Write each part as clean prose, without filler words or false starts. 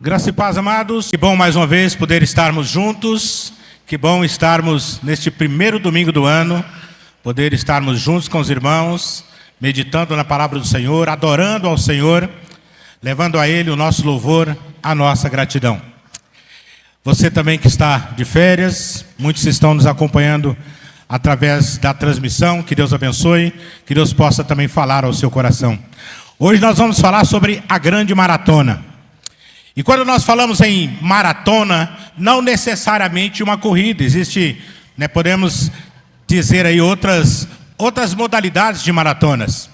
Graça e paz, amados. Que bom mais uma vez poder estarmos juntos. Que bom estarmos neste primeiro domingo do ano, poder estarmos juntos com os irmãos, meditando na palavra do Senhor, adorando ao Senhor, levando a Ele o nosso louvor, a nossa gratidão. Você também que está de férias, muitos estão nos acompanhando através da transmissão, que Deus abençoe, que Deus possa também falar ao seu coração. Hoje nós vamos falar sobre a grande maratona. E quando nós falamos em maratona, não necessariamente uma corrida, existe, podemos dizer aí outras modalidades de maratonas.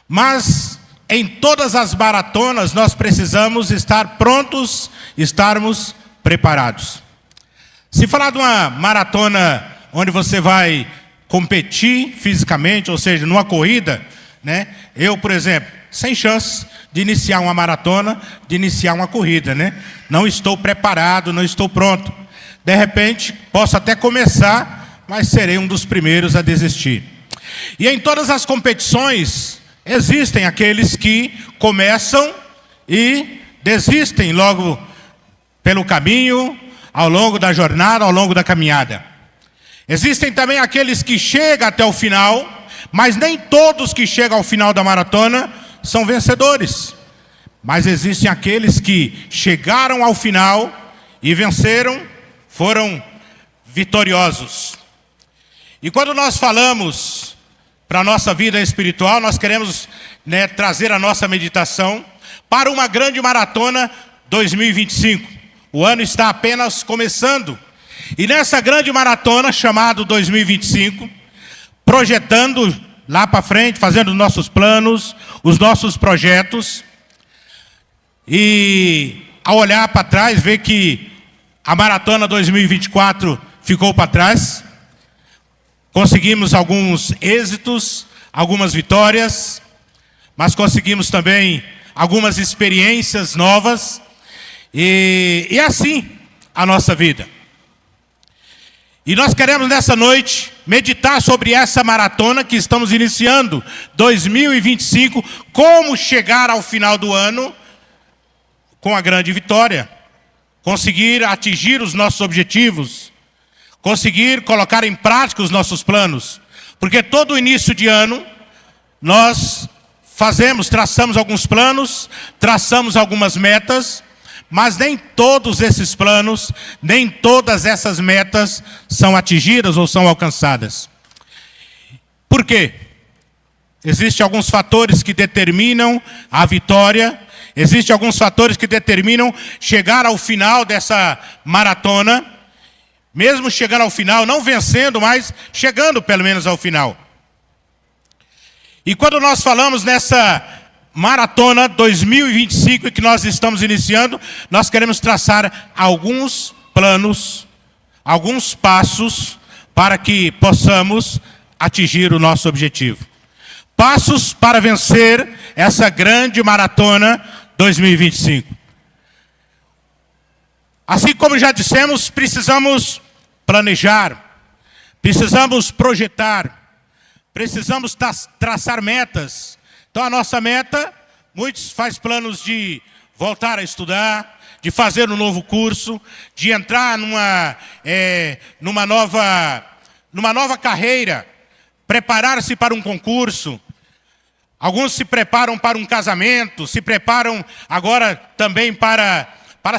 Mas em todas as maratonas nós precisamos estar prontos, estarmos preparados. Se falar de uma maratona onde você vai competir fisicamente, ou seja, numa corrida, eu, por exemplo, sem chance de iniciar uma maratona, de iniciar uma corrida, Não estou preparado, não estou pronto. De repente, posso até começar, mas serei um dos primeiros a desistir. E em todas as competições, existem aqueles que começam e desistem logo pelo caminho, ao longo da jornada, ao longo da caminhada. Existem também aqueles que chegam até o final, mas nem todos que chegam ao final da maratona são vencedores. Mas existem aqueles que chegaram ao final e venceram, foram vitoriosos. E quando nós falamos para a nossa vida espiritual, nós queremos trazer a nossa meditação para uma grande maratona 2025. O ano está apenas começando. E nessa grande maratona chamada 2025, projetando lá para frente, fazendo os nossos planos, os nossos projetos. E ao olhar para trás, ver que a maratona 2024 ficou para trás. Conseguimos alguns êxitos, algumas vitórias, mas conseguimos também algumas experiências novas. E assim a nossa vida. E nós queremos nessa noite meditar sobre essa maratona que estamos iniciando, 2025, como chegar ao final do ano com a grande vitória, conseguir atingir os nossos objetivos, conseguir colocar em prática os nossos planos. Porque todo início de ano nós traçamos alguns planos, traçamos algumas metas, mas nem todos esses planos, nem todas essas metas são atingidas ou são alcançadas. Por quê? Existem alguns fatores que determinam a vitória, existem alguns fatores que determinam chegar ao final dessa maratona, mesmo chegando ao final, não vencendo, mas chegando pelo menos ao final. E quando nós falamos nessa maratona 2025 que nós estamos iniciando, nós queremos traçar alguns planos, alguns passos para que possamos atingir o nosso objetivo. Passos para vencer essa grande maratona 2025. Assim como já dissemos, precisamos planejar, precisamos projetar, precisamos traçar metas. Então a nossa meta, muitos fazem planos de voltar a estudar, de fazer um novo curso, de entrar numa nova carreira, preparar-se para um concurso. Alguns se preparam para um casamento, se preparam agora também para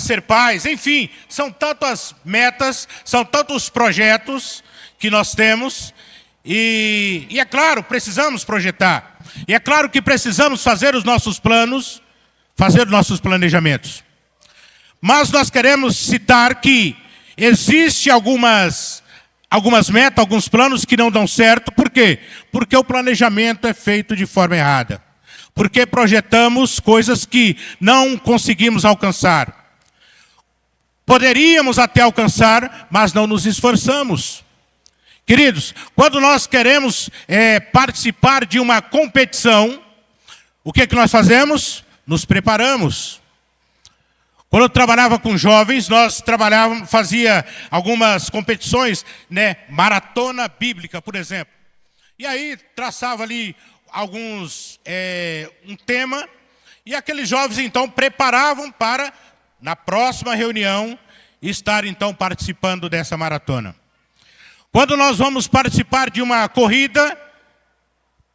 ser pais. Enfim, são tantas metas, são tantos projetos que nós temos. E é claro, precisamos projetar. E é claro que precisamos fazer os nossos planos, fazer os nossos planejamentos. Mas nós queremos citar que existe algumas metas, alguns planos que não dão certo. Por quê? Porque o planejamento é feito de forma errada. Porque projetamos coisas que não conseguimos alcançar. Poderíamos até alcançar, mas não nos esforçamos. Queridos, quando nós queremos participar de uma competição, o que nós fazemos? Nos preparamos. Quando eu trabalhava com jovens, nós fazia algumas competições, maratona bíblica, por exemplo. E aí traçava ali um tema, e aqueles jovens então preparavam para na próxima reunião, estar então participando dessa maratona. Quando nós vamos participar de uma corrida,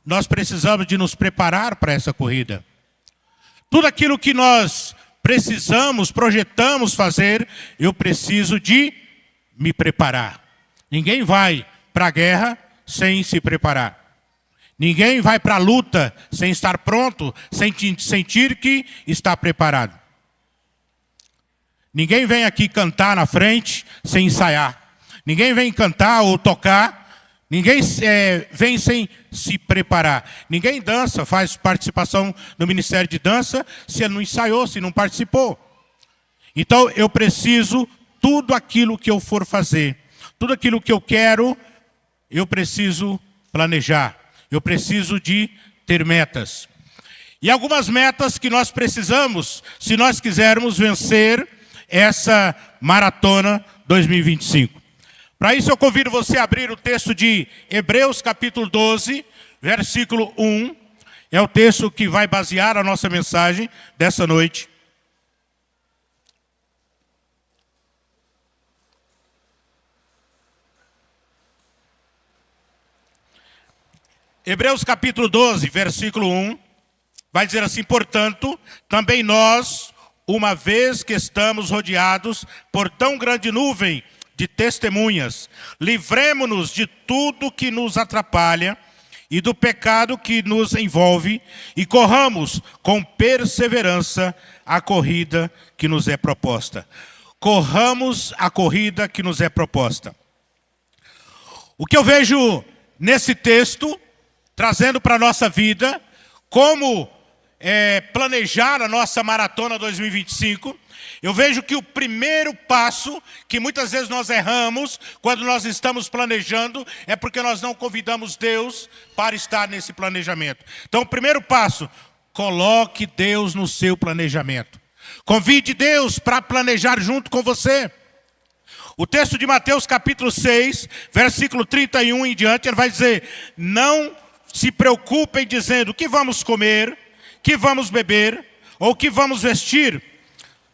nós precisamos de nos preparar para essa corrida. Tudo aquilo que nós precisamos, projetamos fazer, eu preciso de me preparar. Ninguém vai para a guerra sem se preparar. Ninguém vai para a luta sem estar pronto, sem sentir que está preparado. Ninguém vem aqui cantar na frente sem ensaiar. Ninguém vem cantar ou tocar. Ninguém vem sem se preparar. Ninguém dança, faz participação no Ministério de Dança, se não ensaiou, se não participou. Então eu preciso, tudo aquilo que eu for fazer, tudo aquilo que eu quero, eu preciso planejar. Eu preciso de ter metas. E algumas metas que nós precisamos, se nós quisermos vencer essa maratona 2025. Para isso eu convido você a abrir o texto de Hebreus capítulo 12, versículo 1. É o texto que vai basear a nossa mensagem dessa noite. Hebreus capítulo 12, versículo 1, vai dizer assim: portanto, também nós, uma vez que estamos rodeados por tão grande nuvem de testemunhas, livremo-nos de tudo que nos atrapalha e do pecado que nos envolve e corramos com perseverança a corrida que nos é proposta. Corramos a corrida que nos é proposta. O que eu vejo nesse texto, trazendo para a nossa vida, como planejar a nossa maratona 2025, eu vejo que o primeiro passo, que muitas vezes nós erramos, quando nós estamos planejando, é porque nós não convidamos Deus para estar nesse planejamento. Então o primeiro passo, coloque Deus no seu planejamento. Convide Deus para planejar junto com você. O texto de Mateus capítulo 6, versículo 31 em diante, ele vai dizer: não se preocupem dizendo o que vamos comer, que vamos beber, ou que vamos vestir,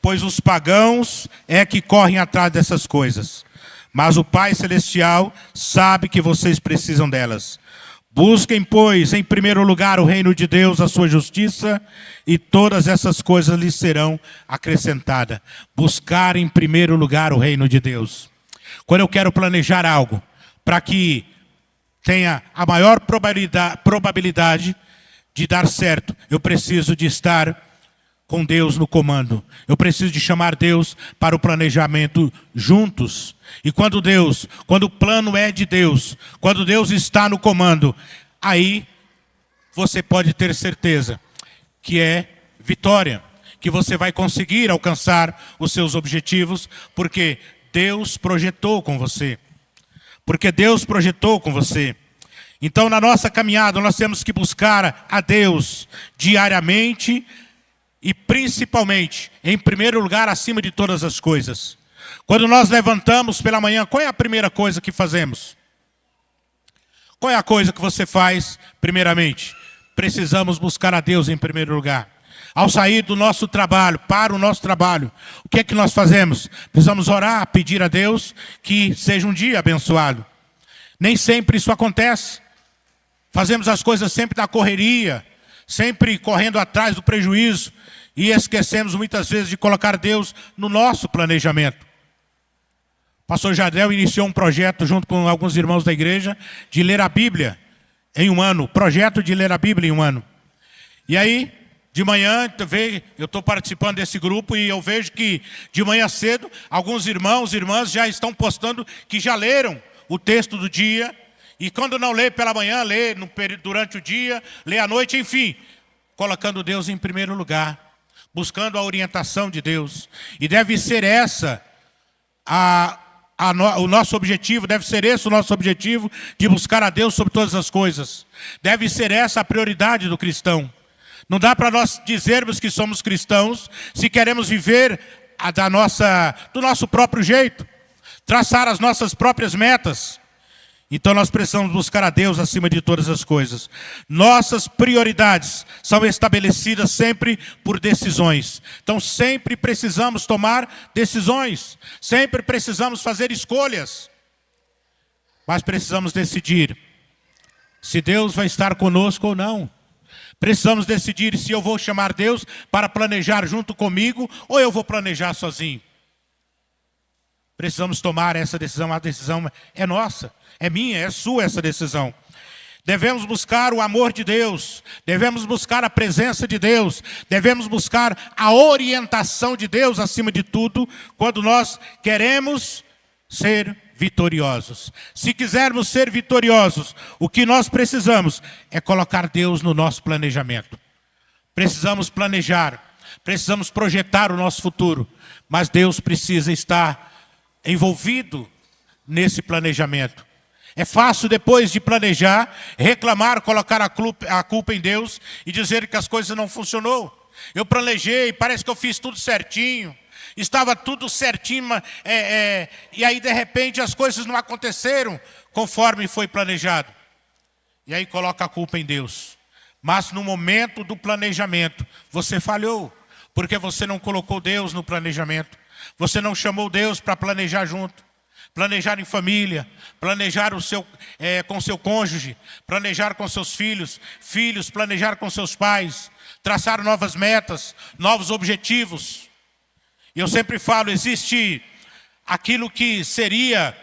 pois os pagãos é que correm atrás dessas coisas. Mas o Pai Celestial sabe que vocês precisam delas. Busquem, pois, em primeiro lugar o reino de Deus, a sua justiça, e todas essas coisas lhes serão acrescentadas. Buscar em primeiro lugar o reino de Deus. Quando eu quero planejar algo, para que tenha a maior probabilidade de dar certo, eu preciso de estar com Deus no comando. Eu preciso de chamar Deus para o planejamento juntos. E quando o plano é de Deus, quando Deus está no comando, aí você pode ter certeza que é vitória, que você vai conseguir alcançar os seus objetivos, porque Deus projetou com você. Porque Deus projetou com você. Então, na nossa caminhada, nós temos que buscar a Deus diariamente e principalmente, em primeiro lugar, acima de todas as coisas. Quando nós levantamos pela manhã, qual é a primeira coisa que fazemos? Qual é a coisa que você faz primeiramente? Precisamos buscar a Deus em primeiro lugar. Ao sair do nosso trabalho, para o nosso trabalho, o que é que nós fazemos? Precisamos orar, pedir a Deus que seja um dia abençoado. Nem sempre isso acontece. Fazemos as coisas sempre na correria, sempre correndo atrás do prejuízo, e esquecemos muitas vezes de colocar Deus no nosso planejamento. O pastor Jardel iniciou um projeto junto com alguns irmãos da igreja de ler a Bíblia em um ano. Projeto de ler a Bíblia em um ano. E aí, de manhã, eu estou participando desse grupo e eu vejo que de manhã cedo, alguns irmãos e irmãs já estão postando que já leram o texto do dia. E quando não lê pela manhã, lê durante o dia, lê à noite, enfim. Colocando Deus em primeiro lugar. Buscando a orientação de Deus. E deve ser essa o nosso objetivo, deve ser esse o nosso objetivo, de buscar a Deus sobre todas as coisas. Deve ser essa a prioridade do cristão. Não dá para nós dizermos que somos cristãos se queremos viver do nosso próprio jeito. Traçar as nossas próprias metas. Então nós precisamos buscar a Deus acima de todas as coisas. Nossas prioridades são estabelecidas sempre por decisões. Então sempre precisamos tomar decisões. Sempre precisamos fazer escolhas. Mas precisamos decidir se Deus vai estar conosco ou não. Precisamos decidir se eu vou chamar Deus para planejar junto comigo ou eu vou planejar sozinho. Precisamos tomar essa decisão. A decisão é nossa, é minha, é sua essa decisão. Devemos buscar o amor de Deus, devemos buscar a presença de Deus, devemos buscar a orientação de Deus acima de tudo, quando nós queremos ser vitoriosos. Se quisermos ser vitoriosos, o que nós precisamos é colocar Deus no nosso planejamento. Precisamos planejar, precisamos projetar o nosso futuro, mas Deus precisa estar envolvido nesse planejamento. É fácil, depois de planejar, reclamar, colocar a culpa em Deus e dizer que as coisas não funcionou. Eu planejei, parece que eu fiz tudo certinho, estava tudo certinho, e aí de repente as coisas não aconteceram conforme foi planejado. E aí coloca a culpa em Deus. Mas no momento do planejamento, você falhou, porque você não colocou Deus no planejamento. Você não chamou Deus para planejar junto. Planejar em família, planejar com seu cônjuge, planejar com seus filhos, planejar com seus pais, traçar novas metas, novos objetivos. E eu sempre falo, existe aquilo que seria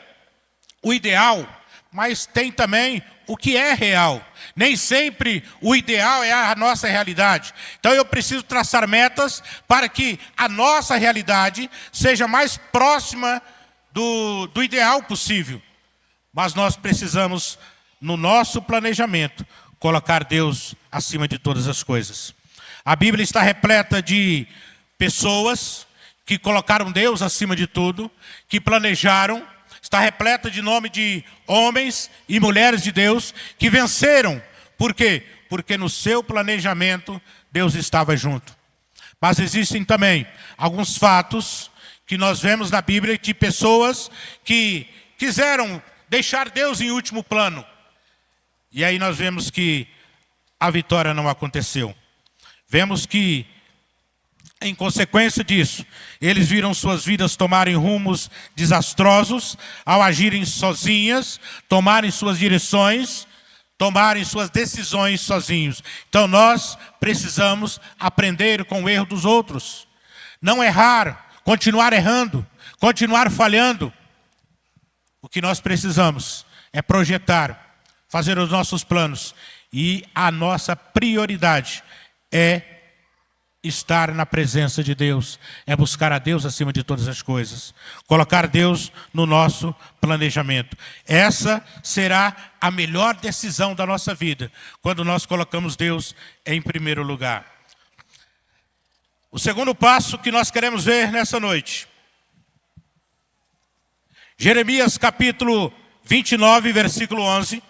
o ideal, mas tem também o que é real. Nem sempre o ideal é a nossa realidade. Então eu preciso traçar metas para que a nossa realidade seja mais próxima do ideal possível. Mas nós precisamos, no nosso planejamento, colocar Deus acima de todas as coisas. A Bíblia está repleta de pessoas que colocaram Deus acima de tudo, que planejaram. Está repleta de nome de homens e mulheres de Deus que venceram. Por quê? Porque no seu planejamento Deus estava junto. Mas existem também alguns fatos que nós vemos na Bíblia de pessoas que quiseram deixar Deus em último plano. E aí nós vemos que a vitória não aconteceu. Vemos que, em consequência disso, eles viram suas vidas tomarem rumos desastrosos, ao agirem sozinhas, tomarem suas direções, tomarem suas decisões sozinhos. Então nós precisamos aprender com o erro dos outros. Não errar, continuar errando, continuar falhando. O que nós precisamos é projetar, fazer os nossos planos. E a nossa prioridade é estar na presença de Deus, é buscar a Deus acima de todas as coisas, colocar Deus no nosso planejamento. Essa será a melhor decisão da nossa vida, quando nós colocamos Deus em primeiro lugar. O segundo passo que nós queremos ver nessa noite, Jeremias capítulo 29, versículo 11.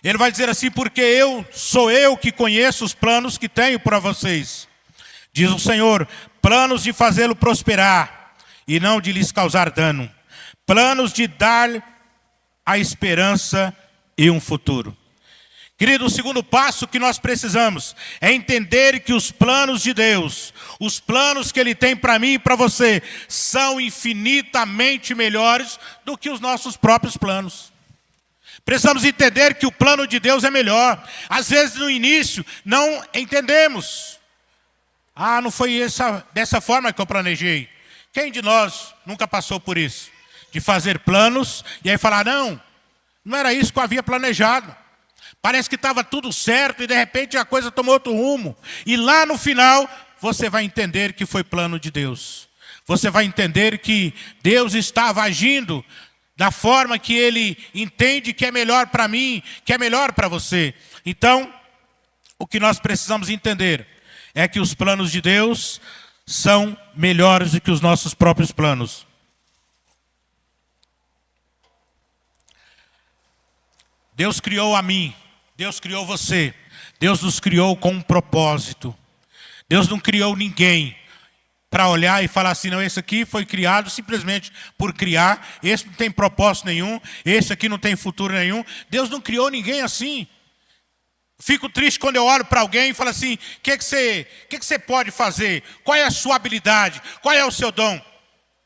Ele vai dizer assim: porque sou eu que conheço os planos que tenho para vocês, diz o Senhor, planos de fazê-lo prosperar e não de lhes causar dano, planos de dar a esperança e um futuro. Querido, o segundo passo que nós precisamos é entender que os planos de Deus, os planos que Ele tem para mim e para você, são infinitamente melhores do que os nossos próprios planos. Precisamos entender que o plano de Deus é melhor. Às vezes no início não entendemos. Não foi dessa forma que eu planejei. Quem de nós nunca passou por isso? De fazer planos e aí falar, não era isso que eu havia planejado. Parece que estava tudo certo e de repente a coisa tomou outro rumo. E lá no final você vai entender que foi plano de Deus. Você vai entender que Deus estava agindo da forma que Ele entende que é melhor para mim, que é melhor para você. Então, o que nós precisamos entender é que os planos de Deus são melhores do que os nossos próprios planos. Deus criou a mim, Deus criou você, Deus nos criou com um propósito. Deus não criou ninguém para olhar e falar assim, não, esse aqui foi criado simplesmente por criar, esse não tem propósito nenhum, esse aqui não tem futuro nenhum. Deus não criou ninguém assim. Fico triste quando eu olho para alguém e falo assim, o que você pode fazer? Qual é a sua habilidade? Qual é o seu dom?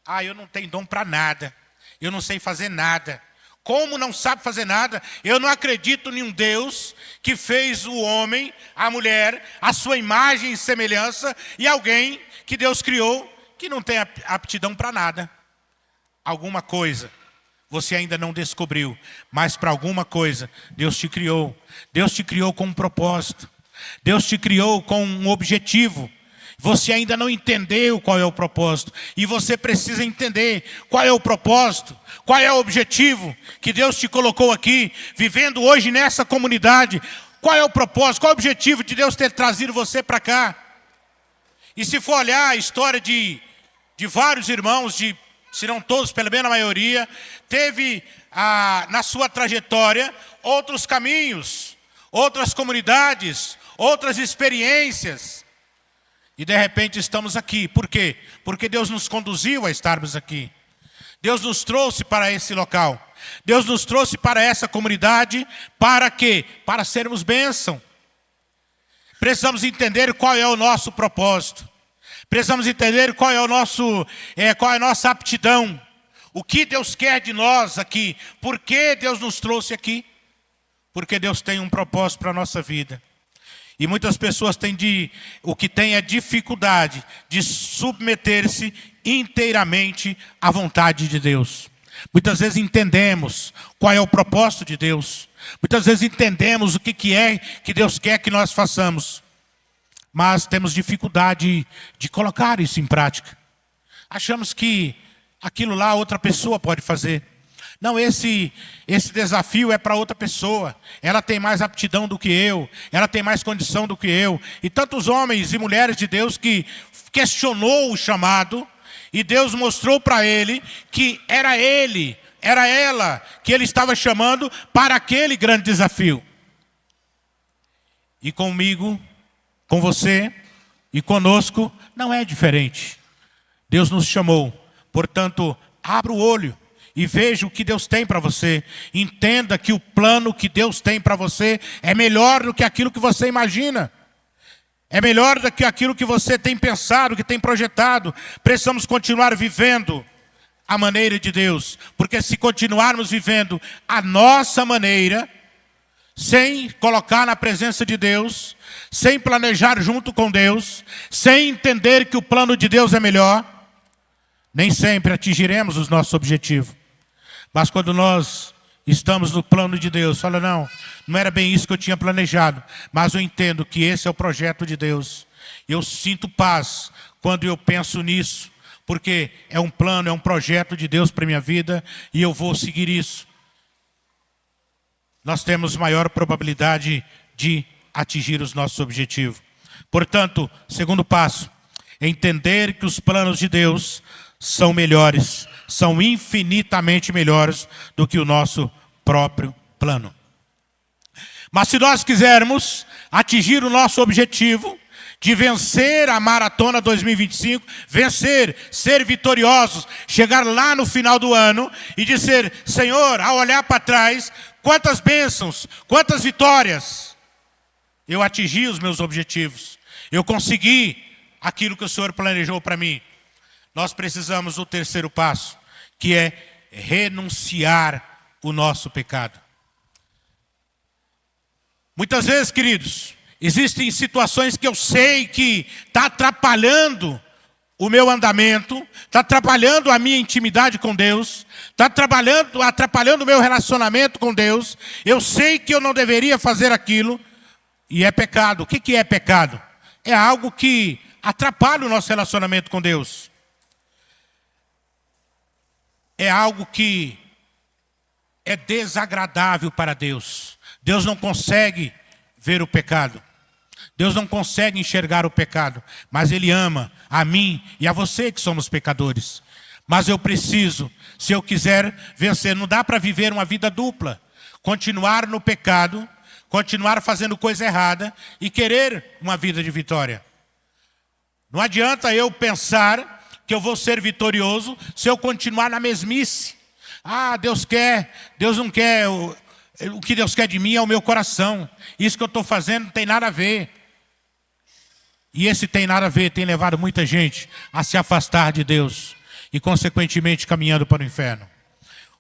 Ah, eu não tenho dom para nada, eu não sei fazer nada. Como não sabe fazer nada? Eu não acredito em um Deus que fez o homem, a mulher, a sua imagem e semelhança, e alguém que Deus criou que não tem aptidão para nada. Alguma coisa você ainda não descobriu, mas para alguma coisa Deus te criou. Deus te criou com um propósito. Deus te criou com um objetivo. Você ainda não entendeu qual é o propósito. E você precisa entender qual é o propósito, qual é o objetivo que Deus te colocou aqui, vivendo hoje nessa comunidade. Qual é o propósito, qual é o objetivo de Deus ter trazido você para cá? E se for olhar a história de vários irmãos, se não todos, pelo menos a maioria, teve na sua trajetória outros caminhos, outras comunidades, outras experiências. E de repente estamos aqui. Por quê? Porque Deus nos conduziu a estarmos aqui. Deus nos trouxe para esse local. Deus nos trouxe para essa comunidade. Para quê? Para sermos bênção. Precisamos entender qual é o nosso propósito. Precisamos entender qual é a nossa aptidão. O que Deus quer de nós aqui. Por que Deus nos trouxe aqui? Porque Deus tem um propósito para a nossa vida. E muitas pessoas têm dificuldade de submeter-se inteiramente à vontade de Deus. Muitas vezes entendemos qual é o propósito de Deus. Muitas vezes entendemos o que é que Deus quer que nós façamos. Mas temos dificuldade de colocar isso em prática. Achamos que aquilo lá outra pessoa pode fazer. Não, esse desafio é para outra pessoa. Ela tem mais aptidão do que eu. Ela tem mais condição do que eu. E tantos homens e mulheres de Deus que questionou o chamado. E Deus mostrou para ele que era ela que ele estava chamando para aquele grande desafio. E comigo, com você e conosco, não é diferente. Deus nos chamou. Portanto, abra o olho. E veja o que Deus tem para você. Entenda que o plano que Deus tem para você é melhor do que aquilo que você imagina. É melhor do que aquilo que você tem pensado, que tem projetado. Precisamos continuar vivendo a maneira de Deus. Porque se continuarmos vivendo a nossa maneira, sem colocar na presença de Deus, sem planejar junto com Deus, sem entender que o plano de Deus é melhor, nem sempre atingiremos os nossos objetivos. Mas quando nós estamos no plano de Deus, fala, não era bem isso que eu tinha planejado, mas eu entendo que esse é o projeto de Deus. Eu sinto paz quando eu penso nisso, porque é um plano, é um projeto de Deus para a minha vida, e eu vou seguir isso. Nós temos maior probabilidade de atingir os nossos objetivos. Portanto, segundo passo, entender que os planos de Deus são melhores, são infinitamente melhores do que o nosso próprio plano. Mas se nós quisermos atingir o nosso objetivo de vencer a Maratona 2025, vencer, ser vitoriosos, chegar lá no final do ano e dizer, Senhor, ao olhar para trás, quantas bênçãos, quantas vitórias, eu atingi os meus objetivos, eu consegui aquilo que o Senhor planejou para mim. Nós precisamos do terceiro passo, que é renunciar o nosso pecado. Muitas vezes, queridos, existem situações que eu sei que está atrapalhando o meu andamento, está atrapalhando a minha intimidade com Deus, está atrapalhando o meu relacionamento com Deus. Eu sei que eu não deveria fazer aquilo, e é pecado. O que é pecado? É algo que atrapalha o nosso relacionamento com Deus. É algo que é desagradável para Deus. Deus não consegue ver o pecado. Deus não consegue enxergar o pecado. Mas Ele ama a mim e a você que somos pecadores. Mas eu preciso, se eu quiser vencer, não dá para viver uma vida dupla. Continuar no pecado, continuar fazendo coisa errada e querer uma vida de vitória. Não adianta eu pensar que eu vou ser vitorioso se eu continuar na mesmice. Deus não quer, o que Deus quer de mim é o meu coração. Isso que eu estou fazendo não tem nada a ver. E esse tem nada a ver tem levado muita gente a se afastar de Deus e consequentemente caminhando para o inferno.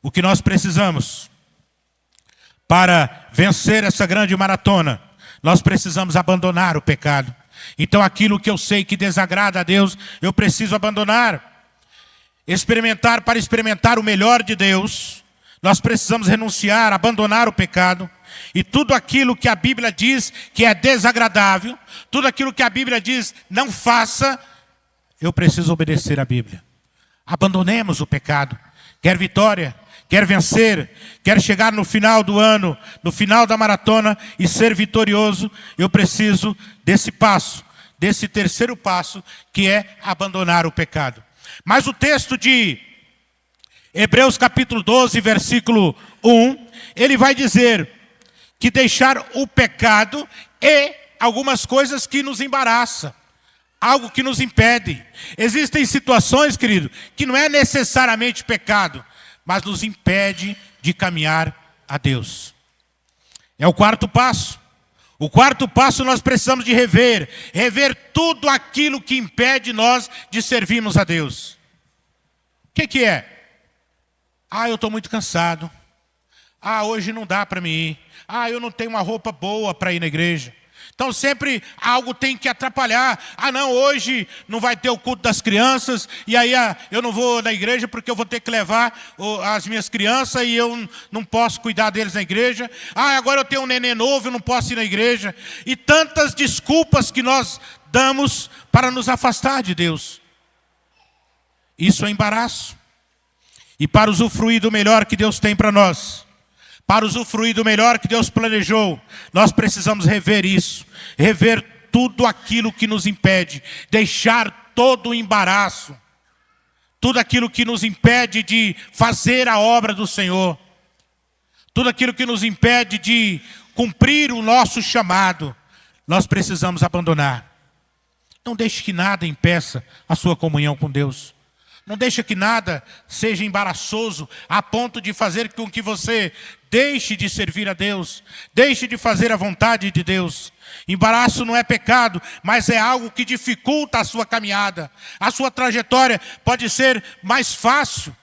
O que nós precisamos para vencer essa grande maratona, nós precisamos abandonar o pecado. Então aquilo que eu sei que desagrada a Deus, eu preciso abandonar. Para experimentar o melhor de Deus, nós precisamos renunciar, abandonar o pecado. E tudo aquilo que a Bíblia diz que é desagradável, tudo aquilo que a Bíblia diz não faça, eu preciso obedecer à Bíblia. Abandonemos o pecado. Quer vitória, quer vencer, quer chegar no final do ano, no final da maratona e ser vitorioso, eu preciso desse passo, desse terceiro passo, que é abandonar o pecado. Mas o texto de Hebreus capítulo 12, versículo 1, ele vai dizer que deixar o pecado e algumas coisas que nos embaraçam, algo que nos impede. Existem situações, querido, que não é necessariamente pecado, mas nos impede de caminhar a Deus. É o quarto passo. O quarto passo nós precisamos de rever tudo aquilo que impede nós de servirmos a Deus. O que é? Eu estou muito cansado. Hoje não dá para mim ir. Eu não tenho uma roupa boa para ir na igreja. Então sempre algo tem que atrapalhar. Não, hoje não vai ter o culto das crianças, e aí eu não vou na igreja porque eu vou ter que levar as minhas crianças e eu não posso cuidar deles na igreja. Agora eu tenho um neném novo, eu não posso ir na igreja. E tantas desculpas que nós damos para nos afastar de Deus. Isso é embaraço. E para usufruir do melhor que Deus tem para nós, para usufruir do melhor que Deus planejou, nós precisamos rever isso. Rever tudo aquilo que nos impede. Deixar todo o embaraço. Tudo aquilo que nos impede de fazer a obra do Senhor. Tudo aquilo que nos impede de cumprir o nosso chamado. Nós precisamos abandonar. Não deixe que nada impeça a sua comunhão com Deus. Não deixe que nada seja embaraçoso a ponto de fazer com que você deixe de servir a Deus, deixe de fazer a vontade de Deus. Embaraço não é pecado, mas é algo que dificulta a sua caminhada. A sua trajetória pode ser mais fácil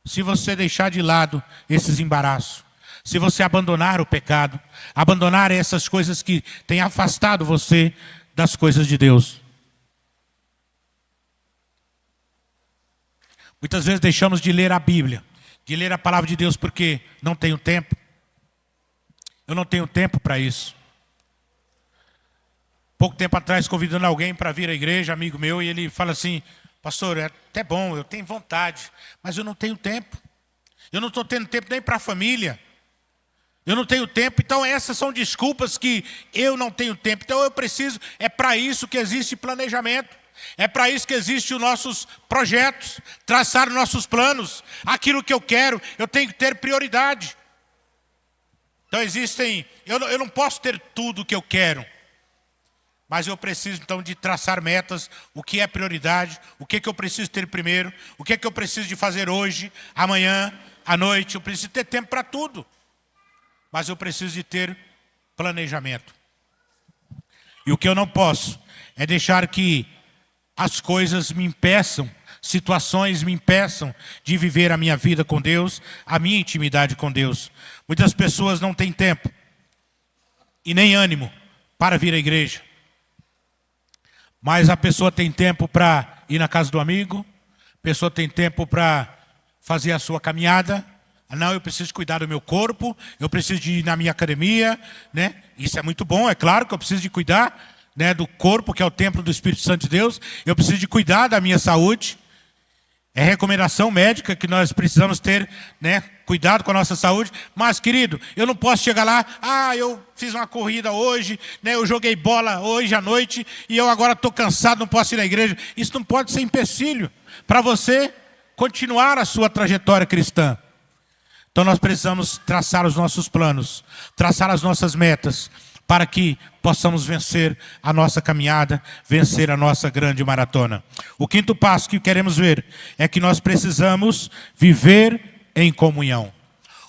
se você deixar de lado esses embaraços. Se você abandonar o pecado, abandonar essas coisas que têm afastado você das coisas de Deus. Muitas vezes deixamos de ler a Bíblia, de ler a palavra de Deus porque não tenho tempo. Eu não tenho tempo para isso. Pouco tempo atrás, convidando alguém para vir à igreja, amigo meu, e ele fala assim: pastor, é até bom, eu tenho vontade, mas eu não tenho tempo. Eu não estou tendo tempo nem para a família. Eu não tenho tempo, então essas são desculpas que eu não tenho tempo. Então eu preciso, é para isso que existe planejamento. É para isso que existem os nossos projetos, traçar os nossos planos. Aquilo que eu quero, eu tenho que ter prioridade. Então eu não posso ter tudo o que eu quero. Mas eu preciso então de traçar metas, o que é prioridade, o que eu preciso ter primeiro, o que eu preciso de fazer hoje, amanhã, à noite. Eu preciso ter tempo para tudo. Mas eu preciso de ter planejamento. E o que eu não posso é deixar que as coisas me impeçam, situações me impeçam de viver a minha vida com Deus, a minha intimidade com Deus. Muitas pessoas não têm tempo e nem ânimo para vir à igreja. Mas a pessoa tem tempo para ir na casa do amigo, a pessoa tem tempo para fazer a sua caminhada. Não, eu preciso cuidar do meu corpo, eu preciso de ir na minha academia, né? Isso é muito bom, é claro que eu preciso de cuidar, né, do corpo, que é o templo do Espírito Santo de Deus. Eu preciso de cuidar da minha saúde. É recomendação médica que nós precisamos ter, né, cuidado com a nossa saúde. Mas, querido, eu não posso chegar lá, eu fiz uma corrida hoje, né, eu joguei bola hoje à noite e eu agora estou cansado, não posso ir na igreja. Isso não pode ser empecilho para você continuar a sua trajetória cristã. Então nós precisamos traçar os nossos planos, traçar as nossas metas, para que possamos vencer a nossa caminhada, vencer a nossa grande maratona. O quinto passo que queremos ver é que nós precisamos viver em comunhão.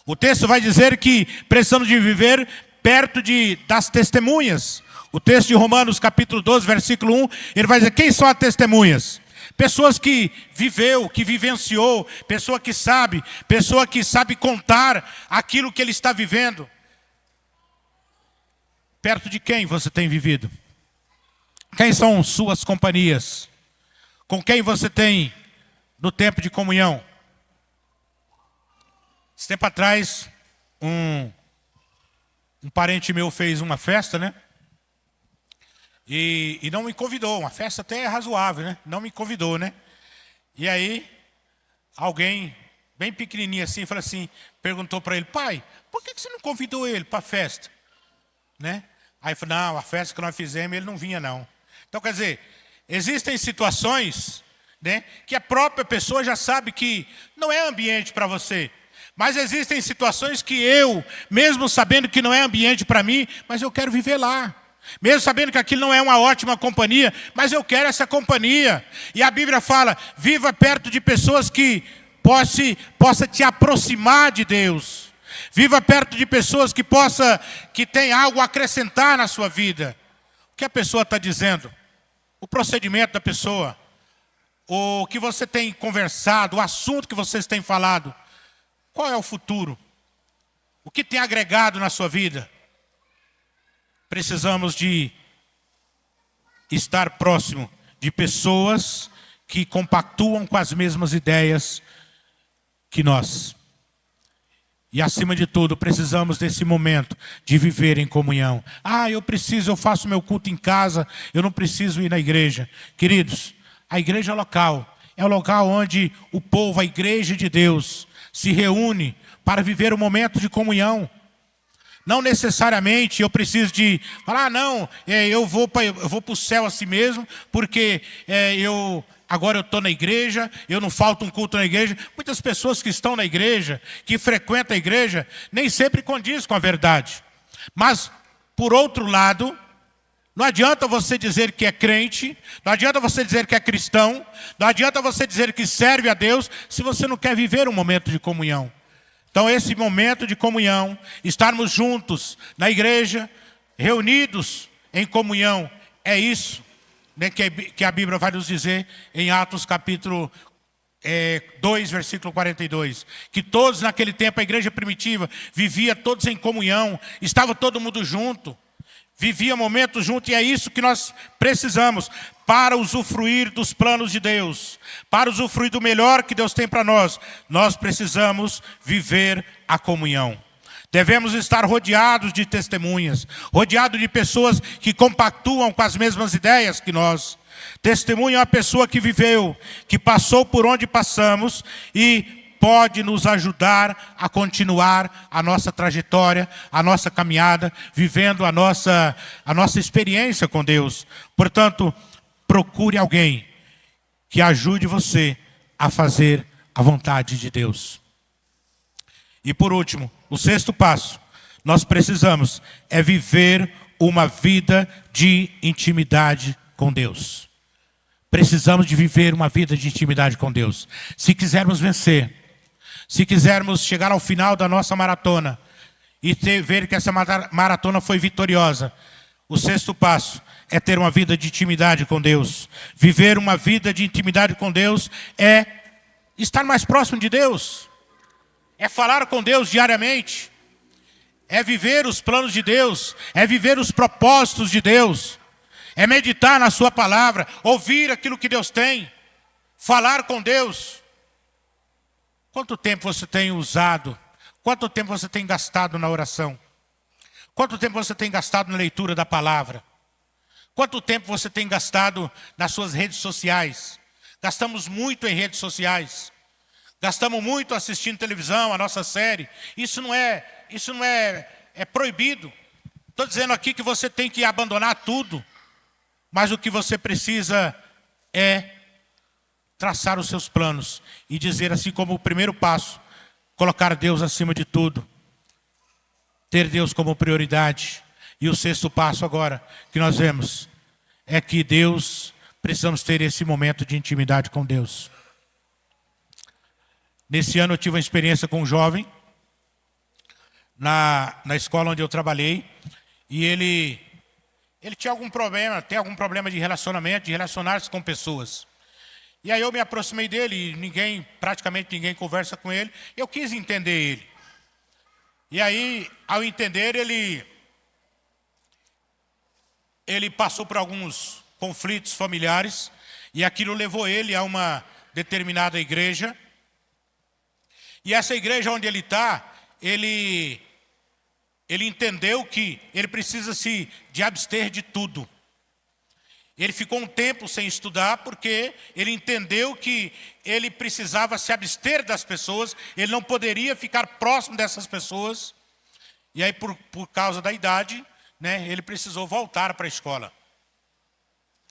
O texto vai dizer que precisamos de viver perto das testemunhas. O texto de Romanos capítulo 12, versículo 1, ele vai dizer, quem são as testemunhas? Pessoas que viveu, que vivenciou, pessoa que sabe contar aquilo que ele está vivendo. Perto de quem você tem vivido? Quem são suas companhias? Com quem você tem no tempo de comunhão? Esse tempo atrás, um parente meu fez uma festa, né? E não me convidou, uma festa até razoável, né? Não me convidou, né? E aí, alguém bem pequenininho assim, falou assim, perguntou para ele, pai, por que você não convidou ele para a festa? Né? Aí falou, não, a festa que nós fizemos, ele não vinha não. Então, quer dizer, existem situações, né, que a própria pessoa já sabe que não é ambiente para você. Mas existem situações que eu, mesmo sabendo que não é ambiente para mim, mas eu quero viver lá. Mesmo sabendo que aquilo não é uma ótima companhia, mas eu quero essa companhia. E a Bíblia fala, viva perto de pessoas que possa te aproximar de Deus. Viva perto de pessoas que tem algo a acrescentar na sua vida. O que a pessoa está dizendo? O procedimento da pessoa. O que você tem conversado, o assunto que vocês têm falado. Qual é o futuro? O que tem agregado na sua vida? Precisamos de estar próximo de pessoas que compactuam com as mesmas ideias que nós. E acima de tudo, precisamos desse momento de viver em comunhão. Eu faço meu culto em casa, eu não preciso ir na igreja. Queridos, a igreja local é o local onde o povo, a igreja de Deus, se reúne para viver um momento de comunhão. Não necessariamente eu preciso de falar, eu vou para o céu assim mesmo, porque agora eu estou na igreja, eu não falto um culto na igreja. Muitas pessoas que estão na igreja, que frequentam a igreja, nem sempre condiz com a verdade. Mas, por outro lado, não adianta você dizer que é crente, não adianta você dizer que é cristão, não adianta você dizer que serve a Deus, se você não quer viver um momento de comunhão. Então, esse momento de comunhão, estarmos juntos na igreja, reunidos em comunhão, é isso, né, que a Bíblia vai nos dizer em Atos capítulo 2, versículo 42. Que todos naquele tempo, a igreja primitiva, vivia todos em comunhão, estava todo mundo junto, vivia momentos juntos, e é isso que nós precisamos para usufruir dos planos de Deus, para usufruir do melhor que Deus tem para nós. Nós precisamos viver a comunhão. Devemos estar rodeados de testemunhas, rodeados de pessoas que compactuam com as mesmas ideias que nós. Testemunha é uma pessoa que viveu, que passou por onde passamos e pode nos ajudar a continuar a nossa trajetória, a nossa caminhada, vivendo a nossa experiência com Deus. Portanto, procure alguém que ajude você a fazer a vontade de Deus. E por último, o sexto passo, nós precisamos viver uma vida de intimidade com Deus. Precisamos de viver uma vida de intimidade com Deus. Se quisermos vencer, se quisermos chegar ao final da nossa maratona e ver que essa maratona foi vitoriosa, o sexto passo é ter uma vida de intimidade com Deus. Viver uma vida de intimidade com Deus é estar mais próximo de Deus. É falar com Deus diariamente. É viver os planos de Deus. É viver os propósitos de Deus. É meditar na sua palavra. Ouvir aquilo que Deus tem. Falar com Deus. Quanto tempo você tem usado? Quanto tempo você tem gastado na oração? Quanto tempo você tem gastado na leitura da palavra? Quanto tempo você tem gastado nas suas redes sociais? Gastamos muito em redes sociais. Gastamos muito assistindo televisão, a nossa série. Isso não é proibido. Estou dizendo aqui que você tem que abandonar tudo. Mas o que você precisa é traçar os seus planos. E dizer assim como o primeiro passo, colocar Deus acima de tudo. Ter Deus como prioridade. E o sexto passo agora que nós vemos é que precisamos ter esse momento de intimidade com Deus. Nesse ano eu tive uma experiência com um jovem na escola onde eu trabalhei, e ele tinha algum problema, tem algum problema de relacionamento, de relacionar-se com pessoas. E aí eu me aproximei dele, e praticamente ninguém conversa com ele, eu quis entender ele. E aí, ao entender, ele passou por alguns conflitos familiares, e aquilo levou ele a uma determinada igreja. E essa igreja onde ele está, ele entendeu que ele precisa de abster de tudo. Ele ficou um tempo sem estudar porque ele entendeu que ele precisava se abster das pessoas, ele não poderia ficar próximo dessas pessoas. E aí, por causa da idade, né, ele precisou voltar para a escola.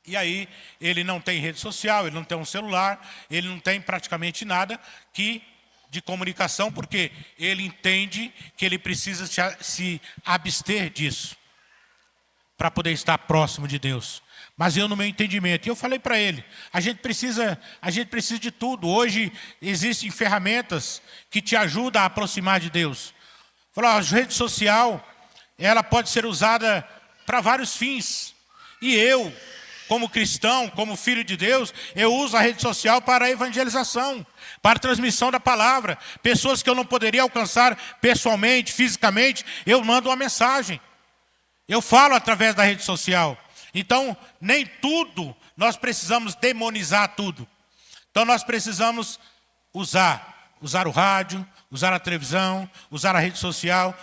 E aí, ele não tem rede social, ele não tem um celular, ele não tem praticamente nada de comunicação, porque ele entende que ele precisa se abster disso para poder estar próximo de Deus. Mas eu, no meu entendimento, eu falei para ele, a gente precisa de tudo. Hoje existem ferramentas que te ajudam a aproximar de Deus. Falou, a rede social, ela pode ser usada para vários fins. E eu, como cristão, como filho de Deus, eu uso a rede social para a evangelização, para a transmissão da palavra. Pessoas que eu não poderia alcançar pessoalmente, fisicamente, eu mando uma mensagem. Eu falo através da rede social. Então, nem tudo, nós precisamos demonizar tudo. Então, nós precisamos usar o rádio, usar a televisão, usar a rede social,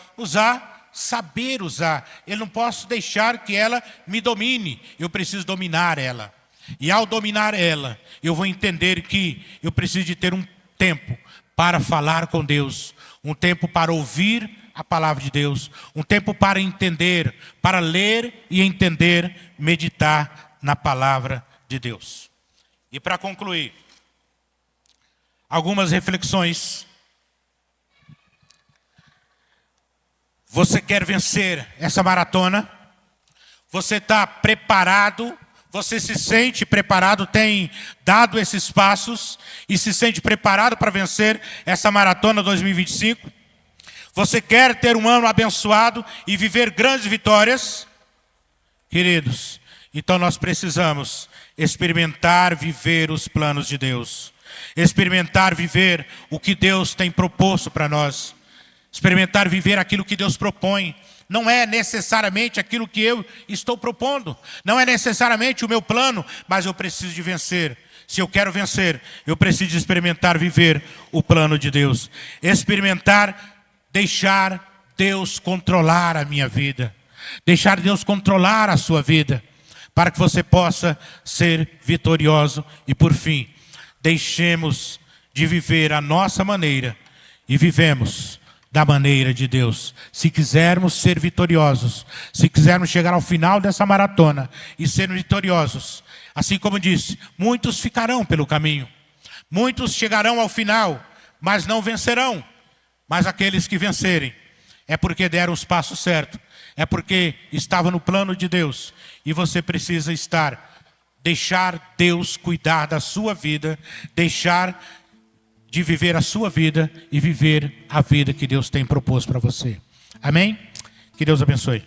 saber usar. Eu não posso deixar que ela me domine, eu preciso dominar ela. E ao dominar ela, eu vou entender que eu preciso de ter um tempo para falar com Deus, um tempo para ouvir a palavra de Deus, um tempo para entender, para ler e entender, meditar na palavra de Deus. E para concluir, algumas reflexões. Você quer vencer essa maratona? Você está preparado? Você se sente preparado? Tem dado esses passos e se sente preparado para vencer essa maratona 2025? Você quer ter um ano abençoado e viver grandes vitórias? Queridos, então nós precisamos experimentar viver os planos de Deus. Experimentar viver o que Deus tem proposto para nós. Experimentar viver aquilo que Deus propõe. Não é necessariamente aquilo que eu estou propondo. Não é necessariamente o meu plano, mas eu preciso de vencer. Se eu quero vencer, eu preciso experimentar viver o plano de Deus. Experimentar deixar Deus controlar a minha vida. Deixar Deus controlar a sua vida. Para que você possa ser vitorioso. E por fim, deixemos de viver a nossa maneira e vivemos da maneira de Deus. Se quisermos ser vitoriosos, se quisermos chegar ao final dessa maratona e ser vitoriosos, assim como disse, muitos ficarão pelo caminho. Muitos chegarão ao final, mas não vencerão. Mas aqueles que vencerem, é porque deram os passos certos, é porque estava no plano de Deus. E você precisa deixar Deus cuidar da sua vida, deixar de viver a sua vida e viver a vida que Deus tem proposto para você. Amém? Que Deus abençoe.